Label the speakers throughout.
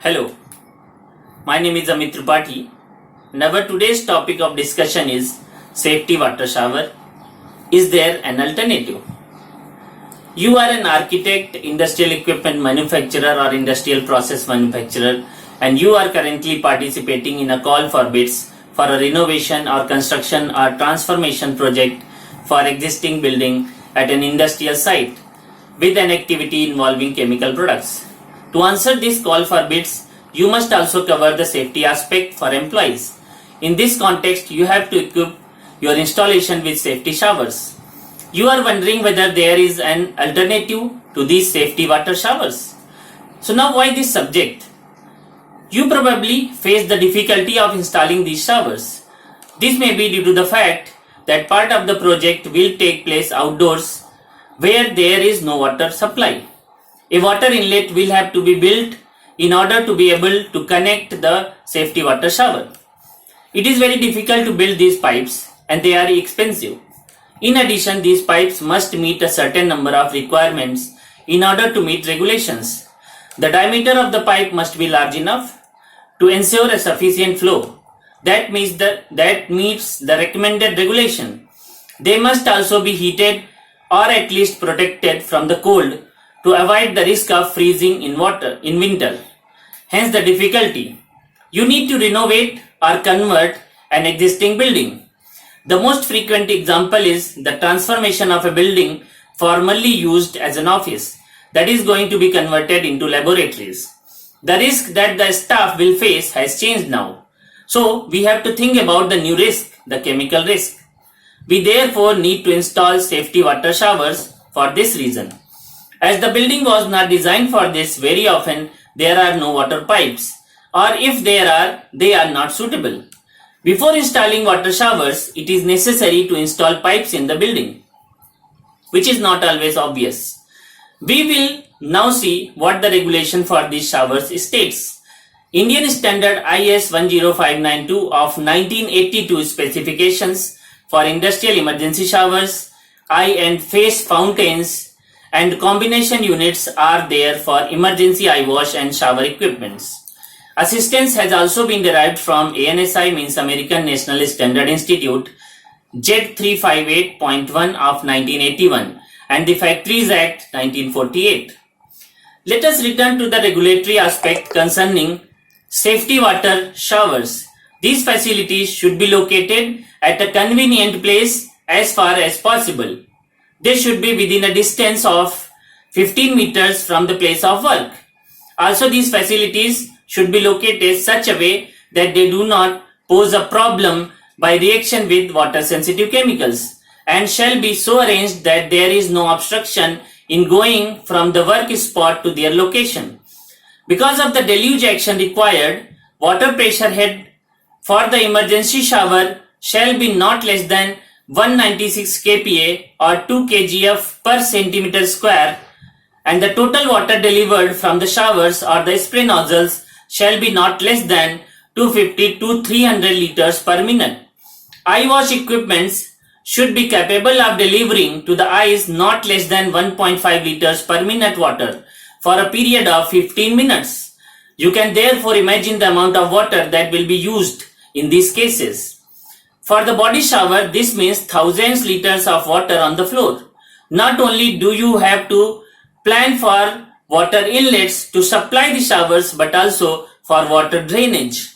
Speaker 1: Hello, my name is Amit Tripathi and our today's topic of discussion is safety water shower. Is there an alternative? You are an architect, industrial equipment manufacturer or industrial process manufacturer and you are currently participating in a call for bids for a renovation or construction or transformation project for existing building at an industrial site with an activity involving chemical products. To answer this call for bids, you must also cover the safety aspect for employees. In this context, you have to equip your installation with safety showers. You are wondering whether there is an alternative to these safety water showers. So now why this subject? You probably face the difficulty of installing these showers. This may be due to the fact that part of the project will take place outdoors where there is no water supply. A water inlet will have to be built in order to be able to connect the safety water shower. It is very difficult to build these pipes and they are expensive. In addition, these pipes must meet a certain number of requirements in order to meet regulations. The diameter of the pipe must be large enough to ensure a sufficient flow. That meets the recommended regulation. They must also be heated or at least protected from the cold to avoid the risk of freezing in winter. Hence the difficulty. You need to renovate or convert an existing building. The most frequent example is the transformation of a building formerly used as an office that is going to be converted into laboratories. The risk that the staff will face has changed now. So we have to think about the new risk, the chemical risk. We therefore need to install safety water showers for this reason. As the building was not designed for this, very often there are no water pipes, or if there are, they are not suitable. Before installing water showers, it is necessary to install pipes in the building, which is not always obvious. We will now see what the regulation for these showers states. Indian Standard IS 10592 of 1982 specifications for industrial emergency showers, eye and face fountains and combination units are there for emergency eye wash and shower equipments. Assistance has also been derived from ANSI, means American National Standard Institute, Z358.1 of 1981 and the Factories Act 1948. Let us return to the regulatory aspect concerning safety water showers. These facilities should be located at a convenient place as far as possible. They should be within a distance of 15 meters from the place of work. Also, these facilities should be located such a way that they do not pose a problem by reaction with water sensitive chemicals and shall be so arranged that there is no obstruction in going from the work spot to their location. Because of the deluge action required, water pressure head for the emergency shower shall be not less than 196 kPa or 2 kgf per centimeter square, and the total water delivered from the showers or the spray nozzles shall be not less than 250 to 300 liters per minute. Eye wash equipments should be capable of delivering to the eyes not less than 1.5 liters per minute water for a period of 15 minutes. You can therefore imagine the amount of water that will be used in these cases. For the body shower, this means thousands liters of water on the floor. Not only do you have to plan for water inlets to supply the showers, but also for water drainage.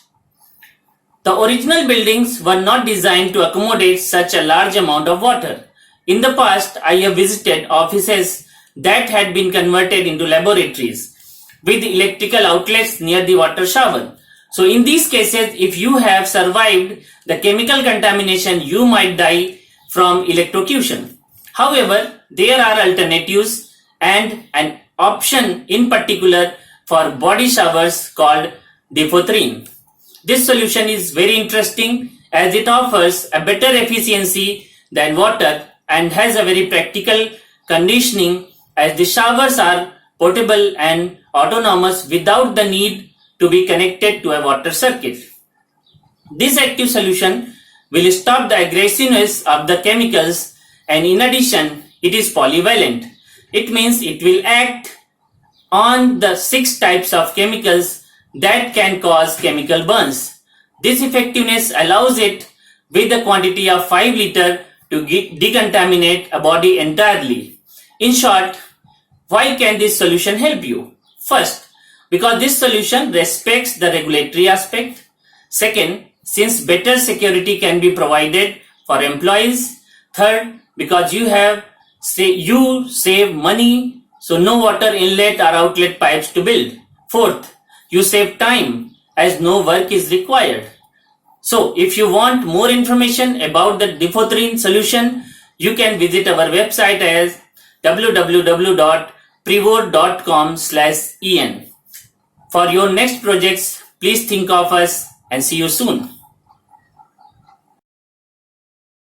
Speaker 1: The original buildings were not designed to accommodate such a large amount of water. In the past, I have visited offices that had been converted into laboratories with electrical outlets near the water shower. So in these cases, if you have survived the chemical contamination, you might die from electrocution. However, there are alternatives and an option in particular for body showers called Depothrine. This solution is very interesting as it offers a better efficiency than water and has a very practical conditioning as the showers are portable and autonomous without the need to be connected to a water circuit. This active solution will stop the aggressiveness of the chemicals, and in addition it is polyvalent. It means it will act on the 6 types of chemicals that can cause chemical burns. This effectiveness allows it with the quantity of 5 liter to decontaminate a body entirely. In short, why can this solution help you? First, because this solution respects the regulatory aspect. Second, since better security can be provided for employees. Third, because you save money, so no water inlet or outlet pipes to build. Fourth, you save time as no work is required. So if you want more information about the Diphothrin solution, you can visit our website as www.privode.com/en. For your next projects, please think of us and see you soon.